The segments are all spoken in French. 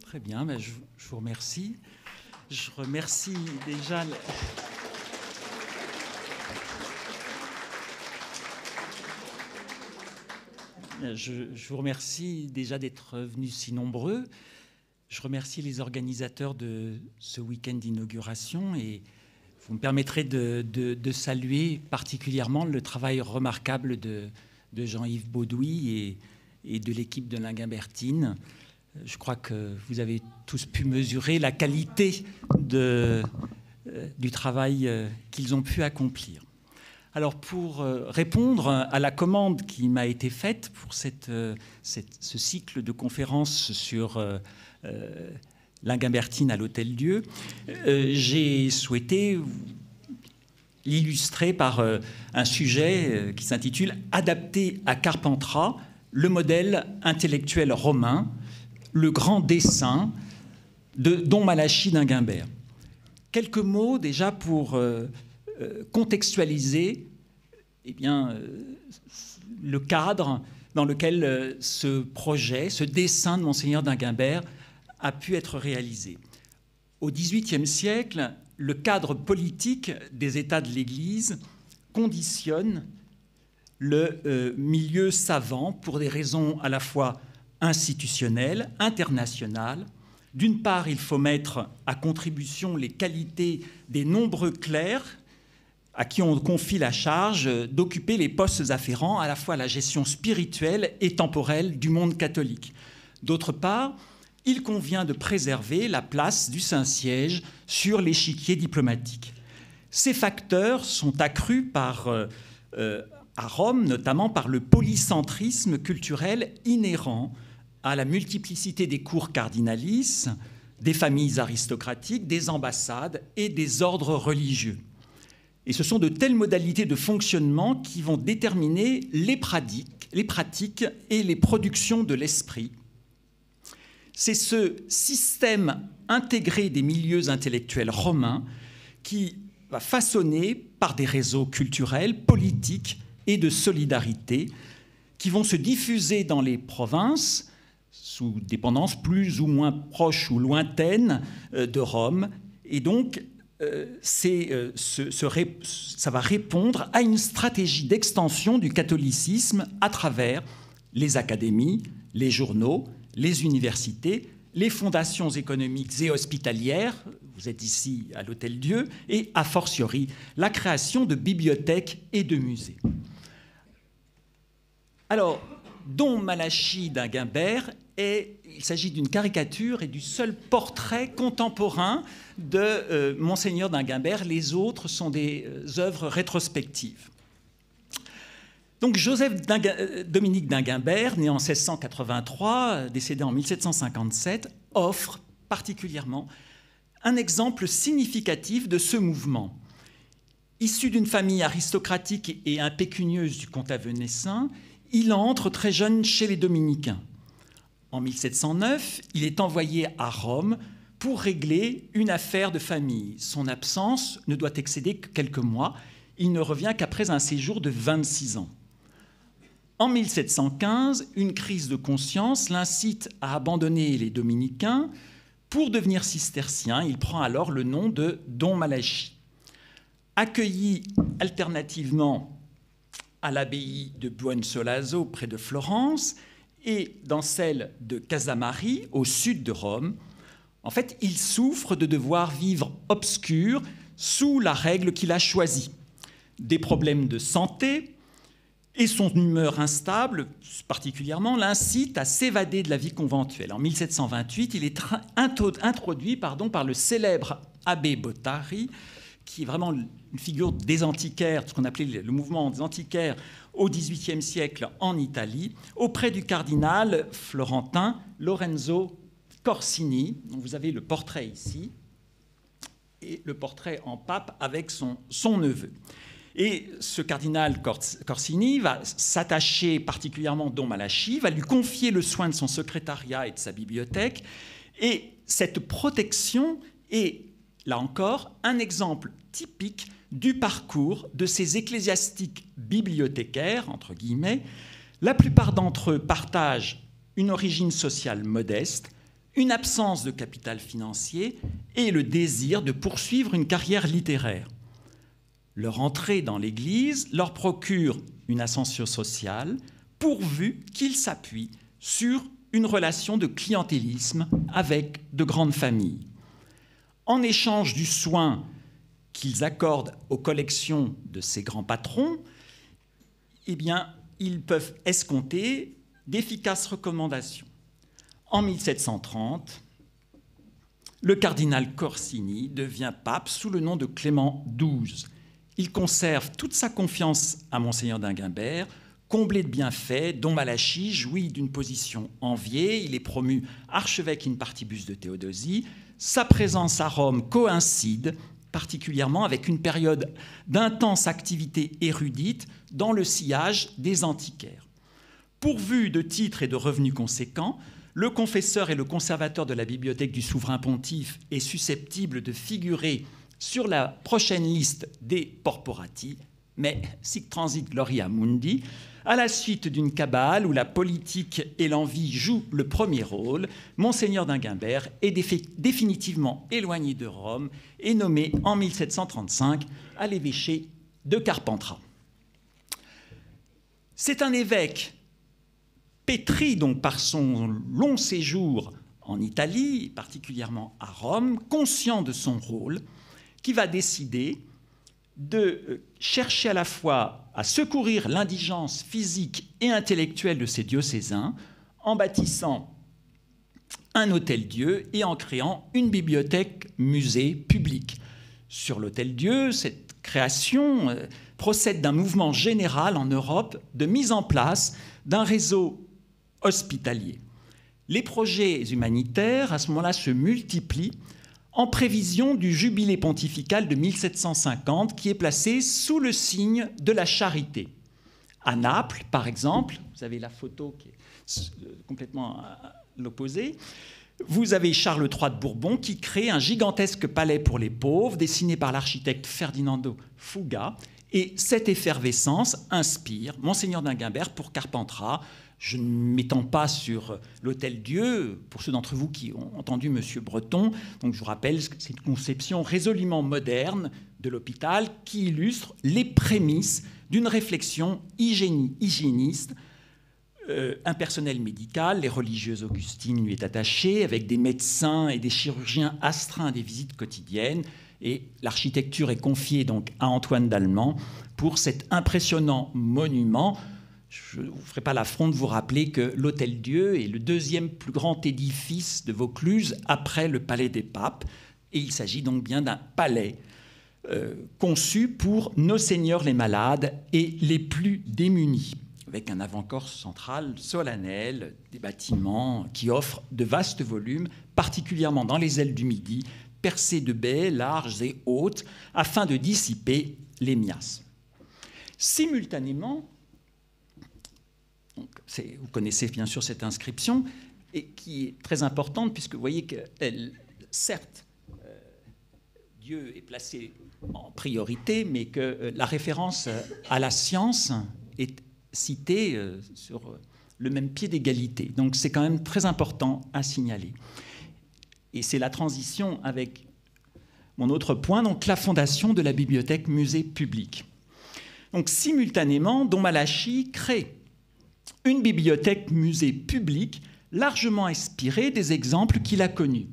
Très bien, ben je vous remercie. Je remercie déjà... Je vous remercie déjà d'être venus si nombreux. Je remercie les organisateurs de ce week-end d'inauguration et vous me permettrez de saluer particulièrement le travail remarquable de Jean-Yves Baudouy et de l'équipe de Linguimbertine. Je crois que vous avez tous pu mesurer la qualité du travail qu'ils ont pu accomplir. Alors, pour répondre à la commande qui m'a été faite pour ce cycle de conférences sur Linguimbertine à l'Hôtel-Dieu, j'ai souhaité l'illustrer par un sujet qui s'intitule « Adapter à Carpentras le modèle intellectuel romain, le grand dessein de Don Malachie d'Inguimbert ». Quelques mots déjà pour contextualiser le cadre dans lequel ce projet, ce dessein de Monseigneur d'Inguimbert a pu être réalisé. Au XVIIIe siècle, le cadre politique des États de l'Église conditionne le milieu savant pour des raisons à la fois institutionnelles, internationales. D'une part, il faut mettre à contribution les qualités des nombreux clercs à qui on confie la charge d'occuper les postes afférents à la fois à la gestion spirituelle et temporelle du monde catholique. D'autre part, il convient de préserver la place du Saint-Siège sur l'échiquier diplomatique. Ces facteurs sont accrus à Rome, notamment par le polycentrisme culturel inhérent à la multiplicité des cours cardinalices, des familles aristocratiques, des ambassades et des ordres religieux. Et ce sont de telles modalités de fonctionnement qui vont déterminer les pratiques et les productions de l'esprit. C'est ce système intégré des milieux intellectuels romains qui va façonner par des réseaux culturels, politiques et de solidarité qui vont se diffuser dans les provinces sous dépendance plus ou moins proche ou lointaine de Rome. Et donc, ça va répondre à une stratégie d'extension du catholicisme à travers les académies, les journaux, les universités, les fondations économiques et hospitalières, vous êtes ici à l'Hôtel-Dieu, et a fortiori la création de bibliothèques et de musées. Alors, Don Malachie d'Inguimbert, il s'agit d'une caricature et du seul portrait contemporain de Monseigneur d'Inguimbert. Les autres sont des œuvres rétrospectives. Donc Joseph-Dominique d'Inguimbert, né en 1683, décédé en 1757, offre particulièrement un exemple significatif de ce mouvement. Issu d'une famille aristocratique et impécunieuse du comte Avenassin, il entre très jeune chez les dominicains. En 1709, il est envoyé à Rome pour régler une affaire de famille. Son absence ne doit excéder que quelques mois. Il ne revient qu'après un séjour de 26 ans. En 1715, une crise de conscience l'incite à abandonner les dominicains pour devenir cistercien. Il prend alors le nom de Don Malachie. Accueilli alternativement à l'abbaye de Buonsolazzo près de Florence et dans celle de Casamari au sud de Rome, en fait, il souffre de devoir vivre obscur sous la règle qu'il a choisie. Des problèmes de santé et son humeur instable, particulièrement, l'incite à s'évader de la vie conventuelle. En 1728, il est introduit par le célèbre abbé Bottari, qui est vraiment une figure des antiquaires, ce qu'on appelait le mouvement des antiquaires au XVIIIe siècle en Italie, auprès du cardinal florentin Lorenzo Corsini. Donc vous avez le portrait ici, et le portrait en pape avec son neveu. Et ce cardinal Corsini va s'attacher particulièrement à Don Malachie, va lui confier le soin de son secrétariat et de sa bibliothèque, et cette protection est, là encore, un exemple typique du parcours de ces ecclésiastiques bibliothécaires, entre guillemets. La plupart d'entre eux partagent une origine sociale modeste, une absence de capital financier et le désir de poursuivre une carrière littéraire. Leur entrée dans l'Église leur procure une ascension sociale pourvu qu'ils s'appuient sur une relation de clientélisme avec de grandes familles. En échange du soin qu'ils accordent aux collections de ces grands patrons, eh bien, ils peuvent escompter d'efficaces recommandations. En 1730, le cardinal Corsini devient pape sous le nom de Clément XII. Il conserve toute sa confiance à Monseigneur d'Inguimbert, comblé de bienfaits, dont Malachie jouit d'une position enviée. Il est promu archevêque in partibus de Théodosie. Sa présence à Rome coïncide particulièrement avec une période d'intense activité érudite dans le sillage des antiquaires. Pourvu de titres et de revenus conséquents, le confesseur et le conservateur de la bibliothèque du souverain pontife est susceptible de figurer sur la prochaine liste des porporati, mais sic transit gloria mundi, à la suite d'une cabale où la politique et l'envie jouent le premier rôle, Monseigneur d'Inguimbert est définitivement éloigné de Rome et nommé en 1735 à l'évêché de Carpentras. C'est un évêque pétri donc par son long séjour en Italie, particulièrement à Rome, conscient de son rôle, qui va décider de chercher à la fois à secourir l'indigence physique et intellectuelle de ses diocésains en bâtissant un hôtel-Dieu et en créant une bibliothèque-musée publique. Sur l'hôtel-Dieu, cette création procède d'un mouvement général en Europe de mise en place d'un réseau hospitalier. Les projets humanitaires, à ce moment-là, se multiplient en prévision du jubilé pontifical de 1750 qui est placé sous le signe de la charité. À Naples, par exemple, vous avez la photo qui est complètement à l'opposé, vous avez Charles III de Bourbon qui crée un gigantesque palais pour les pauvres, dessiné par l'architecte Ferdinando Fuga, et cette effervescence inspire Monseigneur d'Inguimbert pour Carpentras. Je ne m'étends pas sur l'Hôtel-Dieu, pour ceux d'entre vous qui ont entendu M. Breton. Donc je vous rappelle que c'est une conception résolument moderne de l'hôpital qui illustre les prémices d'une réflexion hygiéniste. Un personnel médical, les religieuses augustines lui est attaché, avec des médecins et des chirurgiens astreints à des visites quotidiennes. Et l'architecture est confiée donc à Antoine d'Allemand pour cet impressionnant monument. Je ne vous ferai pas l'affront de vous rappeler que l'Hôtel-Dieu est le deuxième plus grand édifice de Vaucluse après le Palais des Papes. Et il s'agit donc bien d'un palais conçu pour nos seigneurs les malades et les plus démunis, avec un avant-corps central solennel, des bâtiments qui offrent de vastes volumes, particulièrement dans les ailes du Midi, percés de baies larges et hautes, afin de dissiper les miasmes. Simultanément, vous connaissez bien sûr cette inscription, et qui est très importante, puisque vous voyez qu'elle, certes, Dieu est placé en priorité, mais que la référence à la science est citée sur le même pied d'égalité. Donc c'est quand même très important à signaler. Et c'est la transition avec mon autre point, donc la fondation de la bibliothèque musée publique. Donc simultanément, Don Malachie crée une bibliothèque musée publique largement inspirée des exemples qu'il a connus.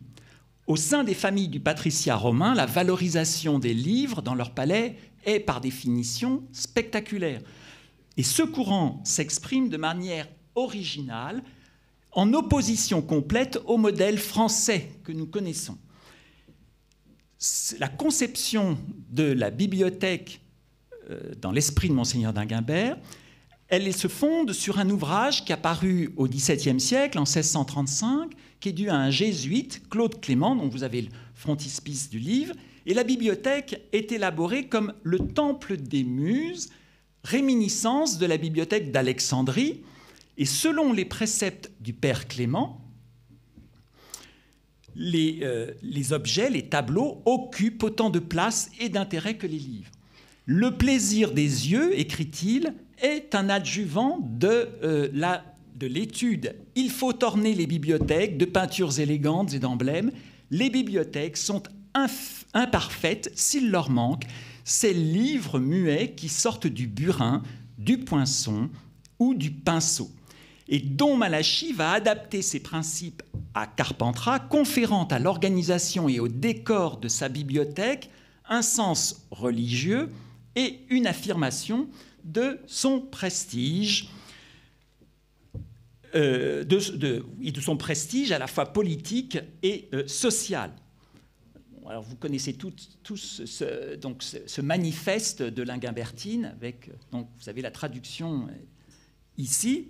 Au sein des familles du patriciat romain, la valorisation des livres dans leur palais est par définition spectaculaire. Et ce courant s'exprime de manière originale, en opposition complète au modèle français que nous connaissons. La conception de la bibliothèque dans l'esprit de Monseigneur d'Inguimbert, elle se fonde sur un ouvrage qui a paru au XVIIe siècle, en 1635, qui est dû à un jésuite, Claude Clément, dont vous avez le frontispice du livre. Et la bibliothèque est élaborée comme le temple des muses, réminiscence de la bibliothèque d'Alexandrie. Et selon les préceptes du père Clément, les objets, les tableaux, occupent autant de place et d'intérêt que les livres. Le plaisir des yeux, écrit-il, est un adjuvant de la de l'étude « Il faut orner les bibliothèques de peintures élégantes et d'emblèmes », les bibliothèques sont imparfaites s'il leur manque ces livres muets qui sortent du burin, du poinçon ou du pinceau. Et Don Malachi va adapter ces principes à Carpentras, conférant à l'organisation et au décor de sa bibliothèque un sens religieux et une affirmation de son prestige, de son prestige à la fois politique et social. Alors vous connaissez tous ce manifeste de Linguimbertine, avec, donc, vous avez la traduction ici.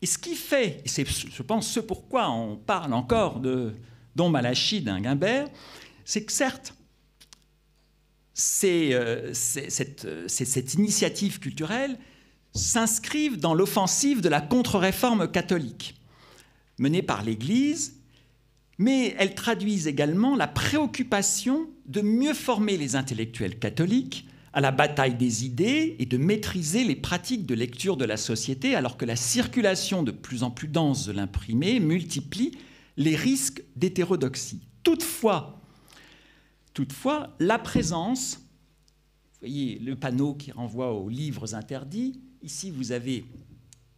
Et ce qui fait, et c'est, je pense, ce pourquoi on parle encore de Don Malachi d'Inguimbert, c'est que certes, cette initiative culturelle s'inscrivent dans l'offensive de la contre-réforme catholique menée par l'Église, mais elles traduisent également la préoccupation de mieux former les intellectuels catholiques à la bataille des idées et de maîtriser les pratiques de lecture de la société, alors que la circulation de plus en plus dense de l'imprimé multiplie les risques d'hétérodoxie. Toutefois, la présence, vous voyez le panneau qui renvoie aux livres interdits, ici vous avez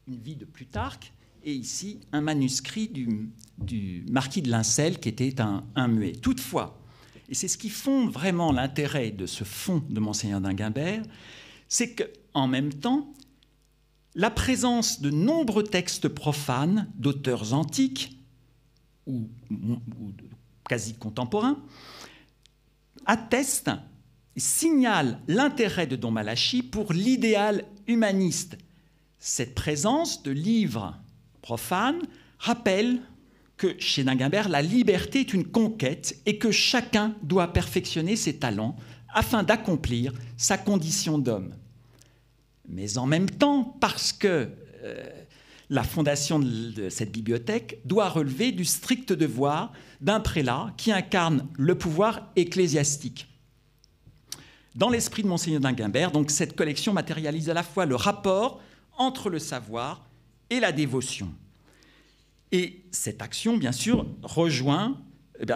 une vie de Plutarque, et ici un manuscrit du marquis de Lincel qui était un muet. Toutefois, et c'est ce qui fonde vraiment l'intérêt de ce fonds de Monseigneur d'Inguimbert, c'est qu'en même temps, la présence de nombreux textes profanes d'auteurs antiques ou quasi contemporains atteste et signale l'intérêt de Don Malachi pour l'idéal humaniste. Cette présence de livres profanes rappelle que chez Dinguimbert, la liberté est une conquête et que chacun doit perfectionner ses talents afin d'accomplir sa condition d'homme. Mais en même temps, parce que la fondation de cette bibliothèque doit relever du strict devoir d'un prélat qui incarne le pouvoir ecclésiastique. Dans l'esprit de Monseigneur d'Inguimbert, donc, cette collection matérialise à la fois le rapport entre le savoir et la dévotion. Et cette action, bien sûr, rejoint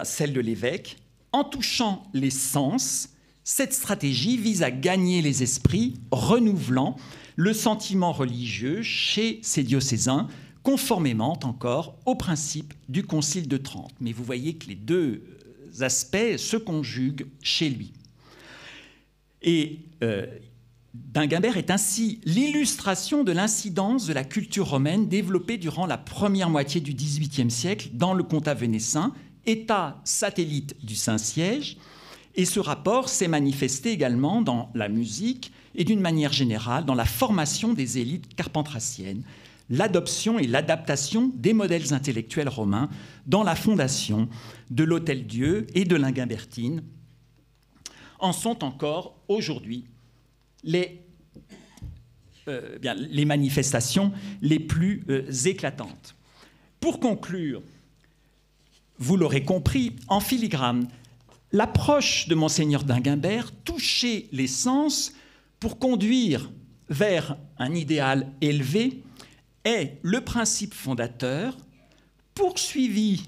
celle de l'évêque. En touchant les sens, cette stratégie vise à gagner les esprits, renouvelant le sentiment religieux chez ces diocésains, conformément encore aux principes du Concile de Trente. Mais vous voyez que les deux aspects se conjuguent chez lui. Et Dinguimbert est ainsi l'illustration de l'incidence de la culture romaine développée durant la première moitié du XVIIIe siècle dans le comtat venessin, État satellite du Saint-Siège. Et ce rapport s'est manifesté également dans la musique et d'une manière générale dans la formation des élites carpentraciennes, l'adoption et l'adaptation des modèles intellectuels romains dans la fondation de l'Hôtel-Dieu et de Linguimbertine en sont encore aujourd'hui les manifestations les plus éclatantes. Pour conclure, vous l'aurez compris, en filigrane, l'approche de Monseigneur d'Inguimbert touchait les sens pour conduire vers un idéal élevé est le principe fondateur, poursuivi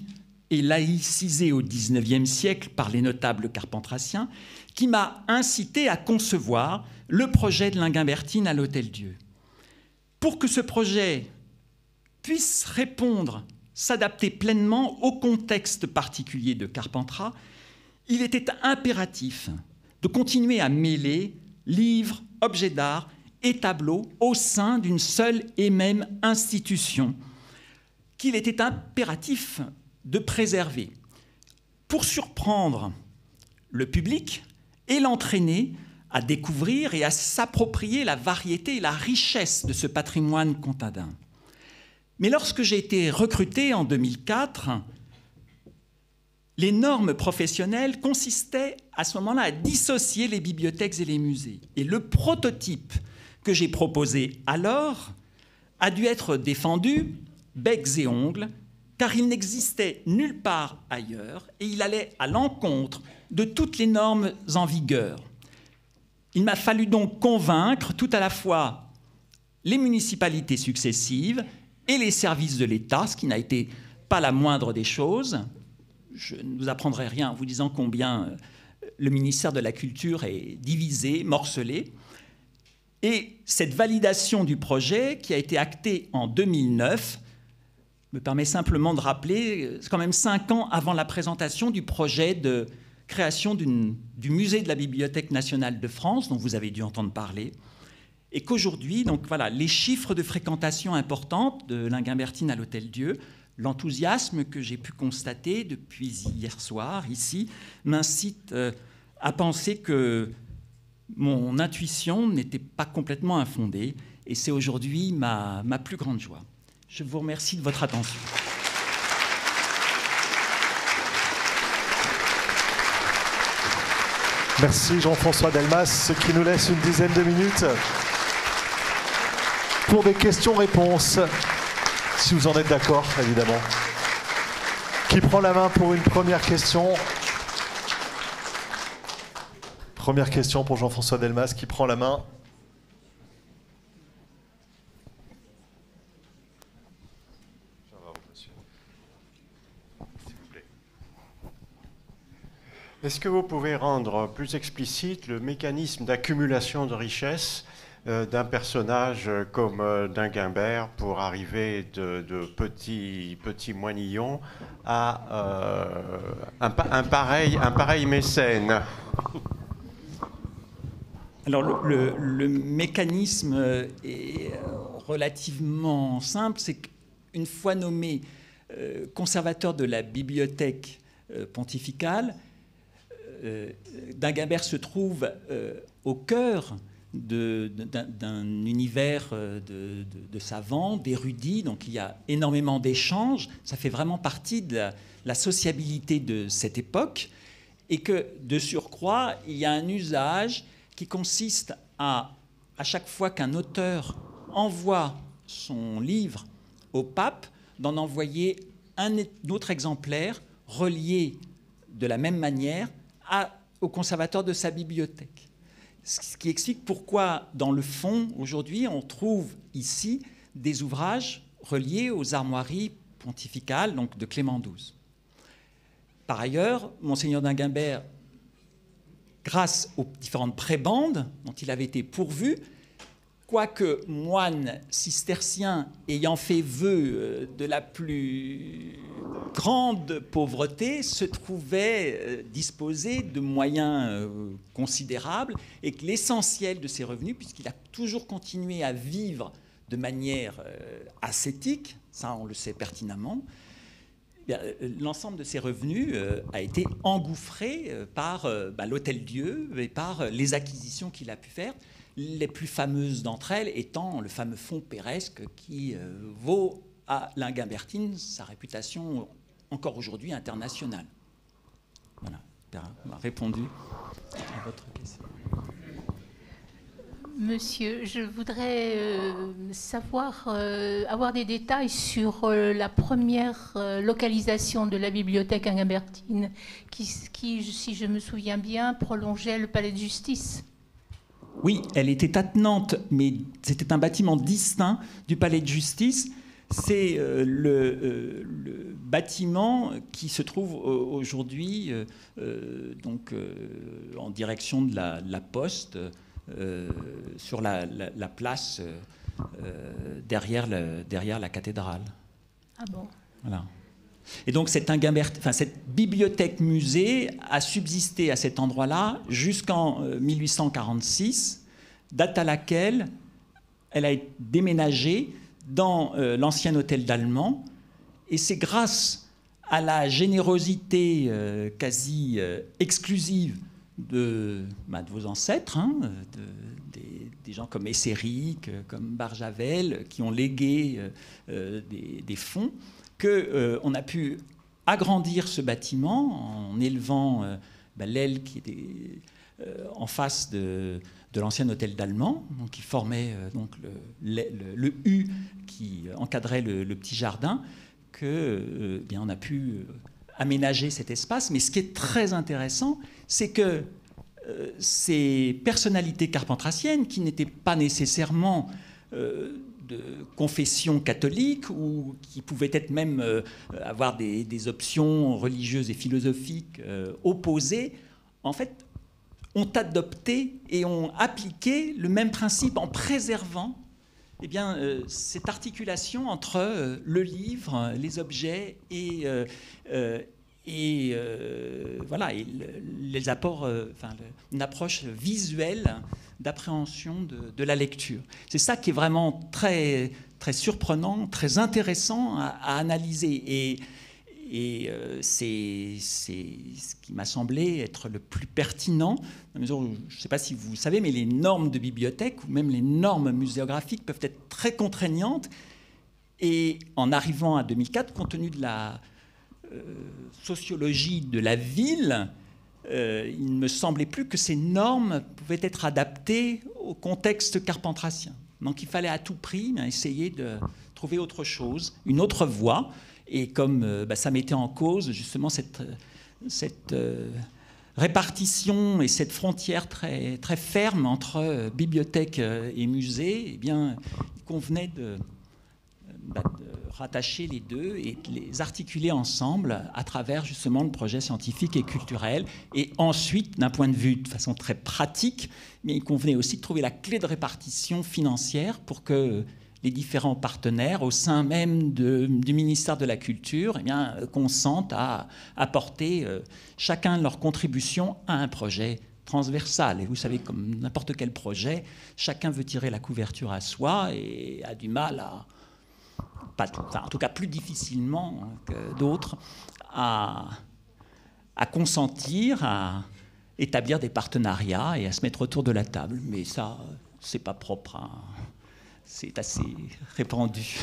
et laïcisé au XIXe siècle par les notables carpentraciens, qui m'a incité à concevoir le projet de Linguimbertine à l'Hôtel-Dieu. Pour que ce projet puisse répondre, s'adapter pleinement au contexte particulier de Carpentras, il était impératif de continuer à mêler livres, objets d'art et tableaux au sein d'une seule et même institution, qu'il était impératif de préserver pour surprendre le public et l'entraîner à découvrir et à s'approprier la variété et la richesse de ce patrimoine comtadin. Mais lorsque j'ai été recruté en 2004, les normes professionnelles consistaient à ce moment-là à dissocier les bibliothèques et les musées. Et le prototype que j'ai proposé alors a dû être défendu becs et ongles, car il n'existait nulle part ailleurs et il allait à l'encontre de toutes les normes en vigueur. Il m'a fallu donc convaincre tout à la fois les municipalités successives et les services de l'État, ce qui n'a été pas la moindre des choses. Je ne vous apprendrai rien en vous disant combien le ministère de la Culture est divisé, morcelé. Et cette validation du projet, qui a été actée en 2009, me permet simplement de rappeler, c'est quand même 5 ans avant la présentation du projet de création du musée de la Bibliothèque nationale de France, dont vous avez dû entendre parler, et qu'aujourd'hui, donc voilà, les chiffres de fréquentation importantes de l'Inguimbertine à l'Hôtel-Dieu, l'enthousiasme que j'ai pu constater depuis hier soir ici, m'incite à penser que mon intuition n'était pas complètement infondée, et c'est aujourd'hui ma plus grande joie. Je vous remercie de votre attention. Merci Jean-François Delmas, ce qui nous laisse une dizaine de minutes pour des questions-réponses, si vous en êtes d'accord, évidemment. Qui prend la main pour une première question? Première question pour Jean-François Delmas, qui prend la main? Est-ce que vous pouvez rendre plus explicite le mécanisme d'accumulation de richesses d'un personnage comme d'Inguimbert pour arriver de petit moinillon à un pareil mécène? Alors le mécanisme est relativement simple, c'est qu'une fois nommé conservateur de la bibliothèque pontificale, d'Inguimbert se trouve au cœur d'un univers de savants, d'érudits, donc il y a énormément d'échanges, ça fait vraiment partie de la sociabilité de cette époque, et que de surcroît, il y a un usage qui consiste à chaque fois qu'un auteur envoie son livre au pape, d'en envoyer un autre exemplaire relié de la même manière au conservateur de sa bibliothèque. Ce qui explique pourquoi, dans le fond, aujourd'hui, on trouve ici des ouvrages reliés aux armoiries pontificales, donc de Clément XII. Par ailleurs, Monseigneur d'Inguimbert, grâce aux différentes prébendes dont il avait été pourvu, quoique moine cistercien ayant fait vœu de la plus grande pauvreté, se trouvait disposé de moyens considérables, et que l'essentiel de ses revenus, puisqu'il a toujours continué à vivre de manière ascétique, ça on le sait pertinemment, l'ensemble de ses revenus a été engouffré par l'Hôtel-Dieu et par les acquisitions qu'il a pu faire, les plus fameuses d'entre elles étant le fameux fonds péresque qui vaut à l'Inguimbertine sa réputation encore aujourd'hui internationale. Voilà, on a répondu à votre question. Monsieur, je voudrais avoir des détails sur la première localisation de la bibliothèque Inguimbertine qui, si je me souviens bien, prolongeait le palais de justice. Oui, elle était attenante, mais c'était un bâtiment distinct du palais de justice. C'est le bâtiment qui se trouve aujourd'hui en direction de la Poste, sur la place derrière la cathédrale. Ah bon? Voilà. Et donc cette bibliothèque-musée a subsisté à cet endroit-là jusqu'en 1846, date à laquelle elle a été déménagée dans l'ancien hôtel d'Allemand. Et c'est grâce à la générosité quasi exclusive de vos ancêtres, des gens comme Esséric, comme Barjavel, qui ont légué des fonds, qu'on a pu agrandir ce bâtiment en élevant l'aile qui était en face de l'ancien hôtel d'Allemand, qui formait le U qui encadrait le petit jardin, on a pu aménager cet espace. Mais ce qui est très intéressant, c'est que ces personnalités carpentraciennes, qui n'étaient pas nécessairement de confession catholique ou qui pouvaient être même avoir des options religieuses et philosophiques opposées, en fait, ont adopté et ont appliqué le même principe en préservant cette articulation entre le livre, les objets et les apports, une approche visuelle d'appréhension de la lecture. C'est ça qui est vraiment très, très surprenant, très intéressant à analyser. Et c'est ce qui m'a semblé être le plus pertinent, dans la mesure où, je ne sais pas si vous savez, mais les normes de bibliothèque ou même les normes muséographiques peuvent être très contraignantes. Et en arrivant à 2004, compte tenu de la sociologie de la ville, il ne me semblait plus que ces normes pouvaient être adaptées au contexte carpentracien. Donc il fallait à tout prix essayer de trouver autre chose, une autre voie. Et comme ça mettait en cause justement cette répartition et cette frontière très, très ferme entre bibliothèque et musée, eh bien, il convenait de rattacher les deux et de les articuler ensemble à travers justement le projet scientifique et culturel. Et ensuite, d'un point de vue de façon très pratique, mais il convenait aussi de trouver la clé de répartition financière pour que les différents partenaires au sein même du ministère de la Culture consentent à apporter chacun leur contribution à un projet transversal. Et vous savez, comme n'importe quel projet, chacun veut tirer la couverture à soi et a du mal en tout cas plus difficilement que d'autres, à consentir, à établir des partenariats et à se mettre autour de la table. Mais ça, c'est pas propre à... C'est assez répandu.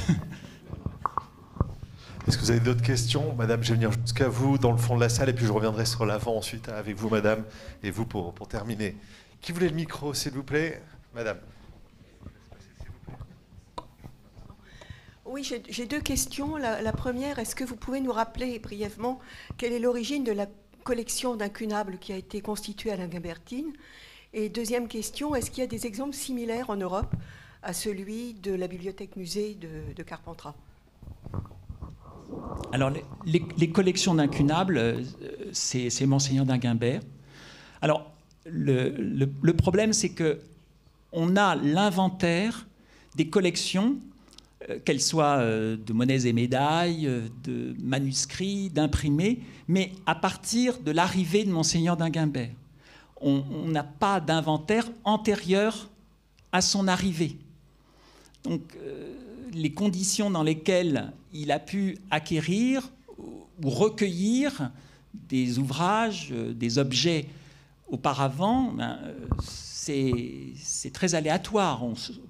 Est-ce que vous avez d'autres questions? Madame, je vais venir jusqu'à vous dans le fond de la salle et puis je reviendrai sur l'avant ensuite avec vous, madame, et vous pour terminer. Qui voulait le micro, s'il vous plaît? Madame. Oui, j'ai deux questions. La première, est-ce que vous pouvez nous rappeler brièvement quelle est l'origine de la collection d'incunables qui a été constituée à l'Inguimbertine? Et deuxième question, est-ce qu'il y a des exemples similaires en Europe à celui de la bibliothèque-musée de Carpentras? Alors, les collections d'incunables, c'est Monseigneur d'Inguimbert. Alors, le problème, c'est qu'on a l'inventaire des collections, qu'elles soient de monnaies et médailles, de manuscrits, d'imprimés, mais à partir de l'arrivée de Monseigneur d'Inguimbert. On n'a pas d'inventaire antérieur à son arrivée. Donc, les conditions dans lesquelles il a pu acquérir ou recueillir des ouvrages, des objets auparavant, c'est très aléatoire.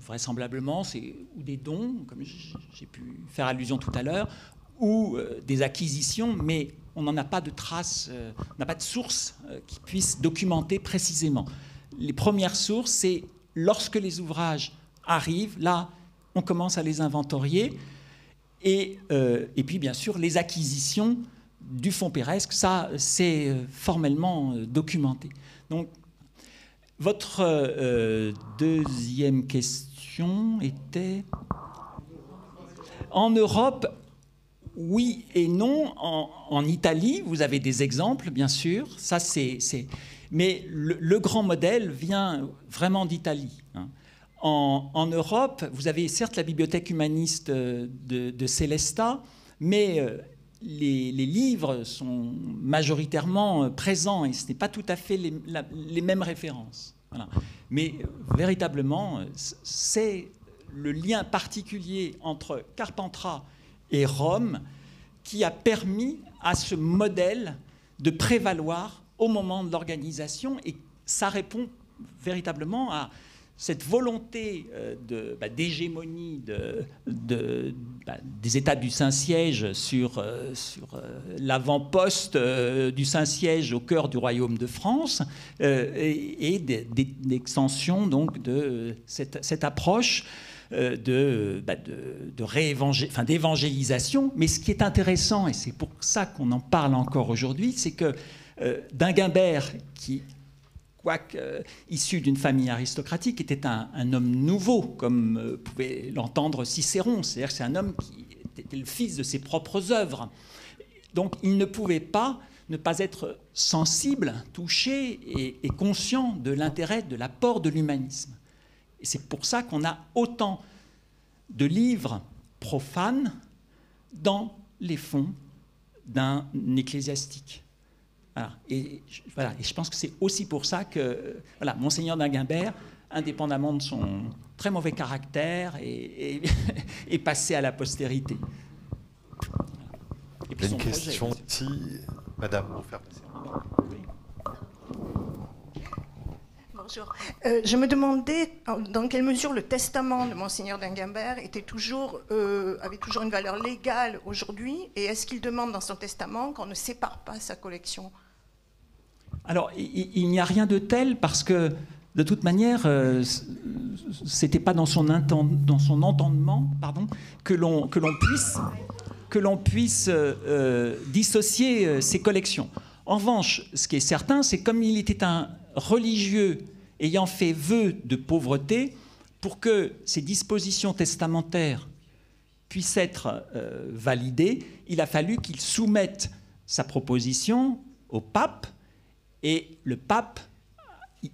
Vraisemblablement, c'est ou des dons, comme j'ai pu faire allusion tout à l'heure, ou des acquisitions, mais on n'en a pas de traces, on n'a pas de source qui puisse documenter précisément. Les premières sources, c'est lorsque les ouvrages arrivent, là, on commence à les inventorier. Et puis, bien sûr, les acquisitions du fonds péresque, ça, c'est formellement documenté. Donc, votre deuxième question était... En Europe, oui et non. En Italie, vous avez des exemples, bien sûr. Ça, mais le grand modèle vient vraiment d'Italie. En Europe, vous avez certes la bibliothèque humaniste de Sélestat, mais les livres sont majoritairement présents et ce n'est pas tout à fait les mêmes références. Voilà. Mais véritablement, c'est le lien particulier entre Carpentras et Rome qui a permis à ce modèle de prévaloir au moment de l'organisation, et ça répond véritablement à cette volonté d'hégémonie des États du Saint-Siège sur l'avant-poste du Saint-Siège au cœur du royaume de France et d'extension donc de cette approche d'évangélisation. Mais ce qui est intéressant, et c'est pour ça qu'on en parle encore aujourd'hui, c'est que d'Inguimbert, qui quoique issu d'une famille aristocratique, était un homme nouveau, comme pouvait l'entendre Cicéron. C'est-à-dire que c'est un homme qui était le fils de ses propres œuvres. Donc il ne pouvait pas ne pas être sensible, touché et conscient de l'intérêt, de l'apport de l'humanisme. Et c'est pour ça qu'on a autant de livres profanes dans les fonds d'un ecclésiastique. Voilà. Et je pense que c'est aussi pour ça que Monseigneur d'Inguimbert, indépendamment de son très mauvais caractère, est passé à la postérité. Et puis une question projet, ici, Madame, pour faire passer. Bonjour. Je me demandais dans quelle mesure le testament de Monseigneur d'Inguimbert avait toujours une valeur légale aujourd'hui, et est-ce qu'il demande dans son testament qu'on ne sépare pas sa collection? Alors, il n'y a rien de tel parce que, de toute manière, c'était pas dans son entendement, que l'on puisse dissocier ses collections. En revanche, ce qui est certain, c'est comme il était un religieux ayant fait vœu de pauvreté, pour que ces dispositions testamentaires puissent être validées, il a fallu qu'il soumette sa proposition au pape, et le pape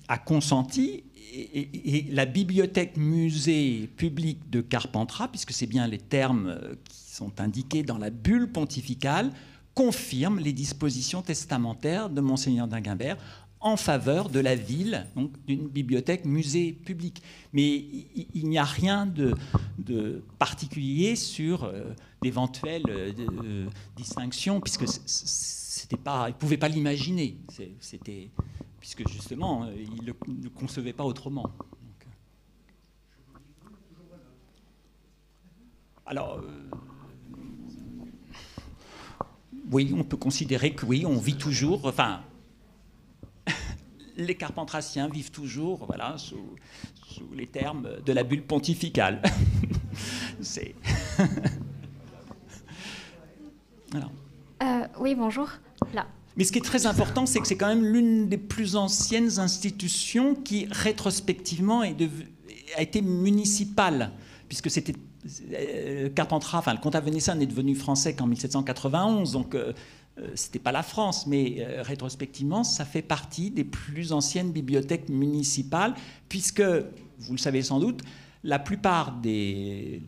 a consenti, et la bibliothèque musée publique de Carpentras, puisque c'est bien les termes qui sont indiqués dans la bulle pontificale, confirme les dispositions testamentaires de Monseigneur d'Inguimbert en faveur de la ville, donc d'une bibliothèque musée publique. Mais il n'y a rien de particulier sur d'éventuelles distinctions, puisque c'était pas, il ne pouvait pas l'imaginer, puisque justement, il ne le concevait pas autrement. Donc, alors, oui, on peut considérer que oui, on vit toujours, enfin, les Carpentraciens vivent toujours, voilà, sous les termes de la bulle pontificale. C'est... voilà. Oui, bonjour. Là. Mais ce qui est très important, c'est que c'est quand même l'une des plus anciennes institutions qui, rétrospectivement, a été municipale, puisque c'était Carpentras, enfin le comtat vénétien n'est devenu français qu'en 1791, donc c'était pas la France, mais rétrospectivement, ça fait partie des plus anciennes bibliothèques municipales, puisque, vous le savez sans doute, la plupart des...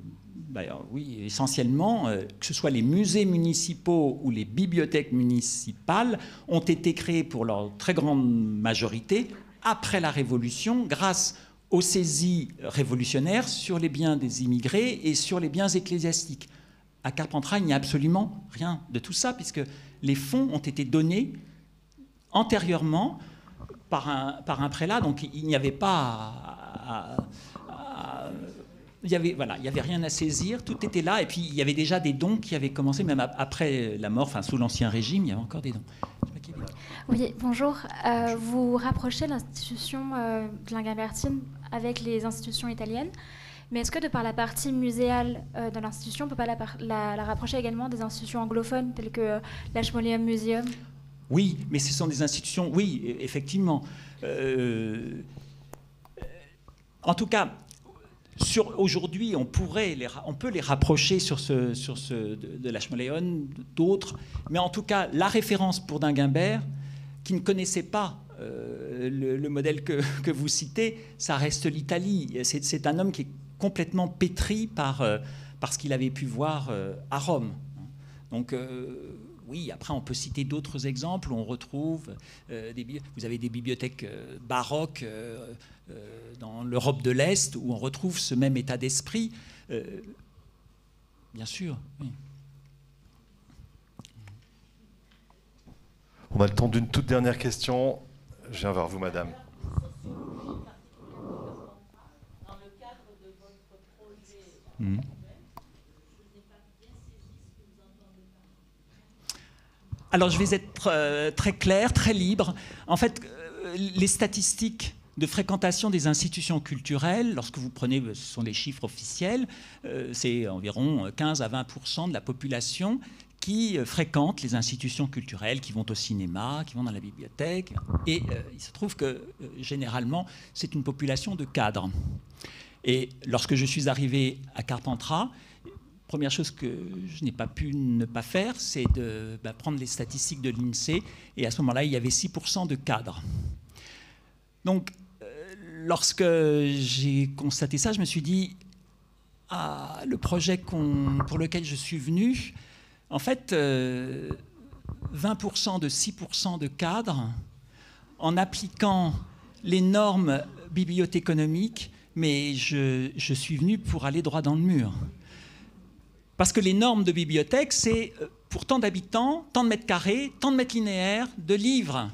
oui, essentiellement, que ce soit les musées municipaux ou les bibliothèques municipales, ont été créés pour leur très grande majorité après la Révolution, grâce aux saisies révolutionnaires sur les biens des immigrés et sur les biens ecclésiastiques. À Carpentras, il n'y a absolument rien de tout ça, puisque les fonds ont été donnés antérieurement par un prélat, donc il n'y avait pas il y avait rien à saisir, tout était là, et puis il y avait déjà des dons qui avaient commencé, même après la mort, enfin sous l'Ancien Régime, il y avait encore des dons. Oui, bonjour. Vous rapprochez l'institution de l'Inguimbertine avec les institutions italiennes, mais est-ce que de par la partie muséale de l'institution, on ne peut pas la rapprocher également des institutions anglophones, telles que l'Ashmolean Museum? Oui, mais ce sont des institutions, oui, effectivement. En tout cas, aujourd'hui, on peut les rapprocher sur ce de l'Ashmolean, d'autres, mais en tout cas, la référence pour d'Inguimbert, qui ne connaissait pas le modèle que vous citez, ça reste l'Italie. C'est un homme qui est complètement pétri par ce qu'il avait pu voir à Rome. Donc, oui, après, on peut citer d'autres exemples où on retrouve... vous avez des bibliothèques baroques dans l'Europe de l'Est où on retrouve ce même état d'esprit. Bien sûr, oui. On a le temps d'une toute dernière question. Je viens vers vous, madame. Dans le cadre de votre projet, Alors, je vais être très clair, très libre. En fait, les statistiques de fréquentation des institutions culturelles, lorsque vous prenez, ce sont les chiffres officiels, c'est environ 15 à 20% de la population qui fréquentent les institutions culturelles, qui vont au cinéma, qui vont dans la bibliothèque. Et il se trouve que, généralement, c'est une population de cadres. Et lorsque je suis arrivé à Carpentras, première chose que je n'ai pas pu ne pas faire, c'est de prendre les statistiques de l'INSEE. Et à ce moment-là, il y avait 6% de cadres. Donc, lorsque j'ai constaté ça, je me suis dit, ah, le projet pour lequel je suis venu, en fait, 20% de 6% de cadres, en appliquant les normes bibliothéconomiques, mais je suis venu pour aller droit dans le mur. Parce que les normes de bibliothèque, c'est pour tant d'habitants, tant de mètres carrés, tant de mètres linéaires, de livres,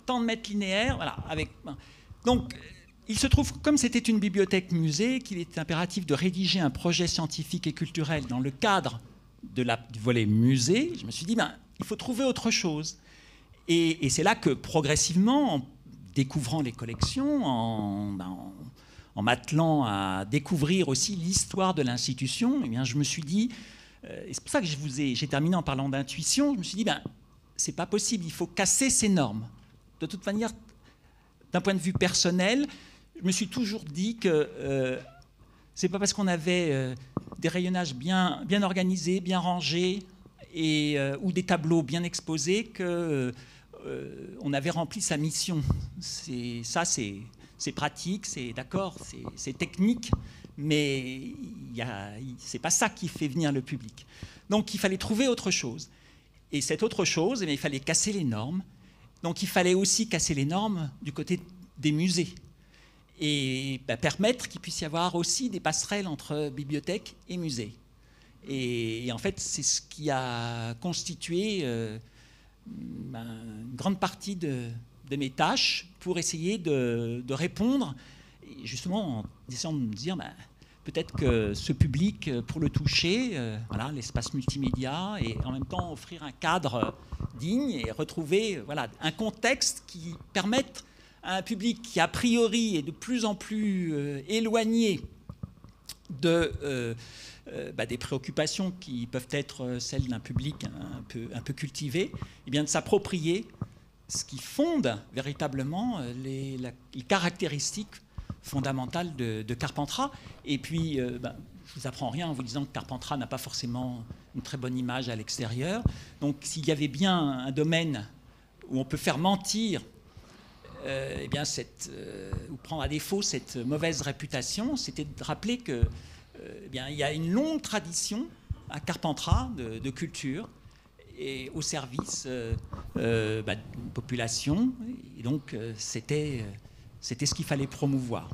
tant de mètres linéaires, voilà. Donc, il se trouve, comme c'était une bibliothèque-musée, qu'il est impératif de rédiger un projet scientifique et culturel dans le cadre du volet musée. Je me suis dit, il faut trouver autre chose. Et c'est là que, progressivement, en découvrant les collections, en m'attelant à découvrir aussi l'histoire de l'institution, eh bien, je me suis dit, et c'est pour ça que j'ai terminé en parlant d'intuition, je me suis dit, c'est pas possible, il faut casser ces normes. De toute manière, d'un point de vue personnel, je me suis toujours dit que c'est pas parce qu'on avait des rayonnages bien organisés, bien rangés, ou des tableaux bien exposés que on avait rempli sa mission. C'est pratique, c'est d'accord, c'est technique, mais c'est pas ça qui fait venir le public. Donc il fallait trouver autre chose. Et cette autre chose, il fallait casser les normes. Donc il fallait aussi casser les normes du côté des musées. Et permettre qu'il puisse y avoir aussi des passerelles entre bibliothèque et musée. Et en fait, c'est ce qui a constitué une grande partie de mes tâches pour essayer de répondre, et justement en essayant de me dire peut-être que ce public, pour le toucher, l'espace multimédia, et en même temps offrir un cadre digne et retrouver un contexte qui permette à un public qui a priori est de plus en plus éloigné des préoccupations qui peuvent être celles d'un public un peu cultivé, et bien de s'approprier ce qui fonde véritablement les caractéristiques fondamentales de Carpentras. Et puis, je ne vous apprends rien en vous disant que Carpentras n'a pas forcément une très bonne image à l'extérieur. Donc, s'il y avait bien un domaine où on peut faire mentir, ou prendre à défaut cette mauvaise réputation, c'était de rappeler que, il y a une longue tradition à Carpentras de culture, et au service d'une population. Et donc, c'était ce qu'il fallait promouvoir.